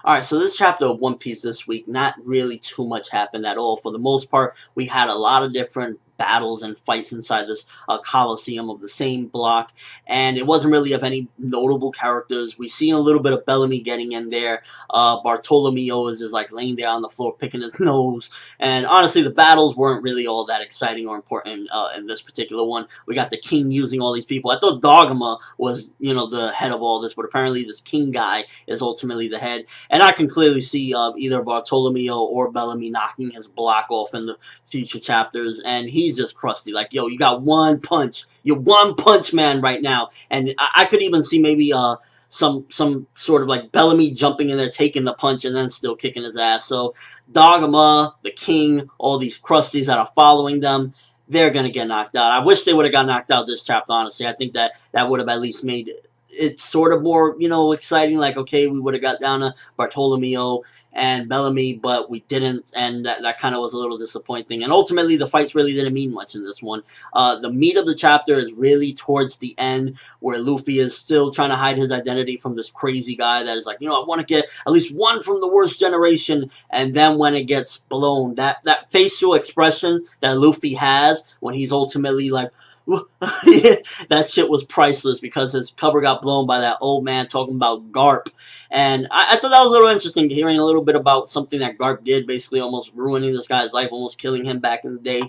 Alright, so this chapter of One Piece this week, not really too much happened at all. For the most part, we had a lot of different battles and fights inside this coliseum of the same block, and it wasn't really of any notable characters. We see a little bit of Bellamy getting in there. Bartolomeo is just like laying there on the floor picking his nose, and honestly the battles weren't really all that exciting or important in this particular one. We got the king using all these people. I thought Dogma was, the head of all this, but apparently this king guy is ultimately the head, and I can clearly see either Bartolomeo or Bellamy knocking his block off in the future chapters, and he's just Krusty. Like, yo, you got one punch. You're one punch man right now. And I could even see maybe some sort of like Bellamy jumping in there, taking the punch, and then still kicking his ass. So Dogma, the king, all these Krusties that are following them, they're going to get knocked out. I wish they would have got knocked out this chapter, honestly. I think that would have at least made it sort of more, exciting. Like, okay, we would have got down to Bartolomeo and Bellamy, but we didn't, and that kind of was a little disappointing. And ultimately, the fights really didn't mean much in this one. The meat of the chapter is really towards the end, where Luffy is still trying to hide his identity from this crazy guy that is like, I want to get at least one from the worst generation. And then when it gets blown, that facial expression that Luffy has when he's ultimately like, that shit was priceless, because his cover got blown by that old man talking about Garp. And I thought that was a little interesting, hearing a little bit about something that Garp did, basically almost ruining this guy's life, almost killing him back in the day.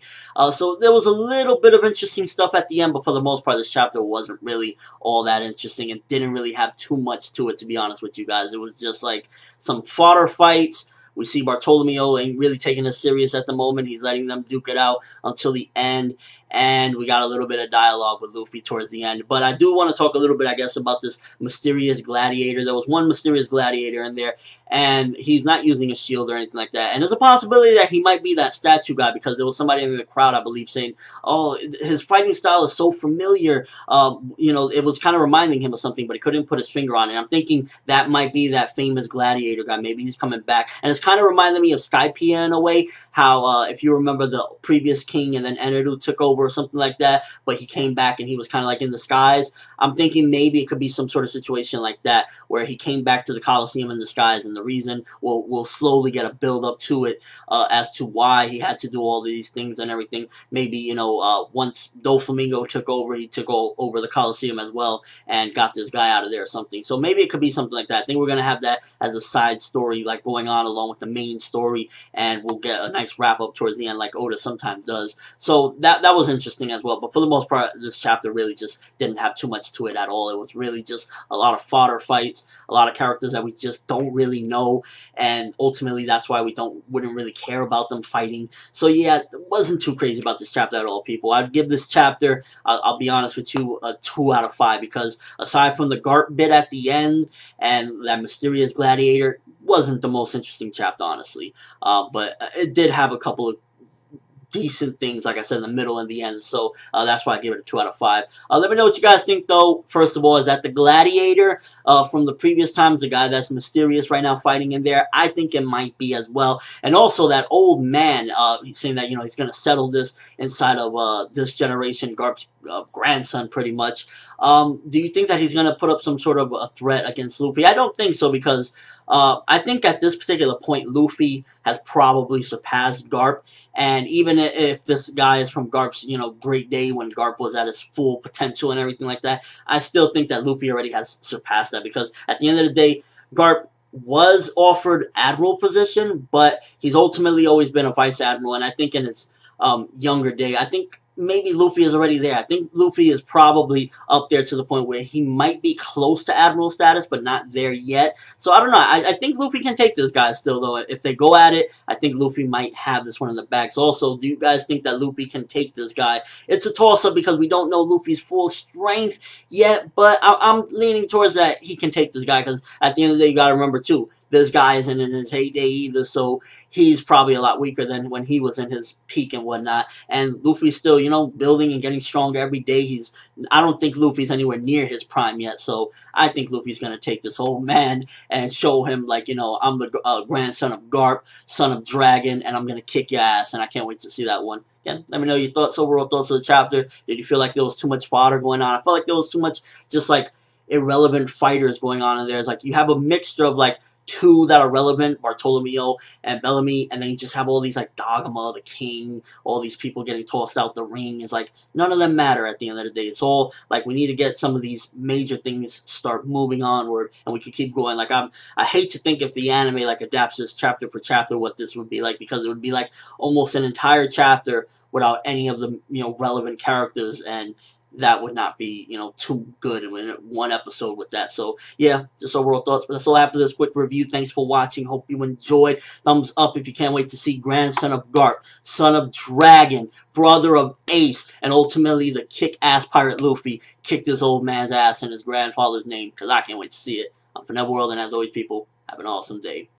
So there was a little bit of interesting stuff at the end, but for the most part, this chapter wasn't really all that interesting and didn't really have too much to it, to be honest with you guys. It was just like some fodder fights. We see Bartolomeo ain't really taking this serious at the moment. He's letting them duke it out until the end. And we got a little bit of dialogue with Luffy towards the end. But I do want to talk a little bit, I guess, about this mysterious gladiator. There was one mysterious gladiator in there, and he's not using a shield or anything like that. And there's a possibility that he might be that statue guy, because there was somebody in the crowd, I believe, saying, oh, his fighting style is so familiar. It was kind of reminding him of something, but he couldn't put his finger on it. I'm thinking that might be that famous gladiator guy. Maybe he's coming back. And it's kind of reminding me of Skypiea in a way, how if you remember the previous king and then Eneru took over or something like that, but he came back and he was kind of like in the skies. I'm thinking maybe it could be some sort of situation like that, where he came back to the Coliseum in the skies, and the reason we'll slowly get a build up to it as to why he had to do all these things and everything. Maybe, once Doflamingo took over, he took over the Coliseum as well and got this guy out of there or something. So maybe it could be something like that. I think we're going to have that as a side story, like going on along with the main story, and we'll get a nice wrap up towards the end, like Oda sometimes does. So that was interesting as well. But for the most part, this chapter really just didn't have too much to it at all. It was really just a lot of fodder fights, a lot of characters that we just don't really know, and ultimately that's why we wouldn't really care about them fighting. So yeah, it wasn't too crazy about this chapter at all, people. I'd give this chapter, I'll be honest with you, a 2 out of 5, because aside from the Garp bit at the end and that mysterious gladiator, wasn't the most interesting chapter, honestly. But it did have a couple of decent things, like I said, in the middle and the end. So that's why I give it a 2 out of 5. Let me know what you guys think, though. First of all, is that the gladiator from the previous times, the guy that's mysterious right now fighting in there? I think it might be as well. And also that old man, he's saying that, he's going to settle this inside of this generation, Garp's grandson, pretty much. Do you think that he's going to put up some sort of a threat against Luffy? I don't think so, because I think at this particular point, Luffy has probably surpassed Garp. And even if this guy is from Garp's, great day when Garp was at his full potential and everything like that, I still think that Luffy already has surpassed that, because at the end of the day, Garp was offered admiral position, but he's ultimately always been a vice admiral. And I think in his younger day, I think maybe Luffy is already there. I think Luffy is probably up there to the point where he might be close to admiral status, but not there yet. So I don't know. I think Luffy can take this guy still, though. If they go at it, I think Luffy might have this one in the bags. Also, do you guys think that Luffy can take this guy? It's a toss-up, because we don't know Luffy's full strength yet, but I'm leaning towards that he can take this guy, because at the end of the day, you got to remember, too, this guy isn't in his heyday either, so he's probably a lot weaker than when he was in his peak and whatnot. And Luffy's still, building and getting stronger every day. I don't think Luffy's anywhere near his prime yet, so I think Luffy's going to take this old man and show him, like, I'm the grandson of Garp, son of Dragon, and I'm going to kick your ass, and I can't wait to see that one. Again, let me know your thoughts, overall thoughts of the chapter. Did you feel like there was too much fodder going on? I felt like there was too much just, like, irrelevant fighters going on in there. It's like you have a mixture of, like, two that are relevant, Bartolomeo and Bellamy, and then you just have all these like Dogma, the King, all these people getting tossed out the ring. It's like none of them matter at the end of the day. It's all like we need to get some of these major things start moving onward, and we could keep going. Like I hate to think if the anime like adapts this chapter per chapter, what this would be like, because it would be like almost an entire chapter without any of the relevant characters, and that would not be, too good in one episode with that. So, yeah, just overall thoughts. But that's all after this quick review. Thanks for watching. Hope you enjoyed. Thumbs up if you can't wait to see grandson of Garp, son of Dragon, brother of Ace, and ultimately the kick-ass pirate Luffy kick this old man's ass in his grandfather's name, because I can't wait to see it. I'm from Netherworld, and as always, people, have an awesome day.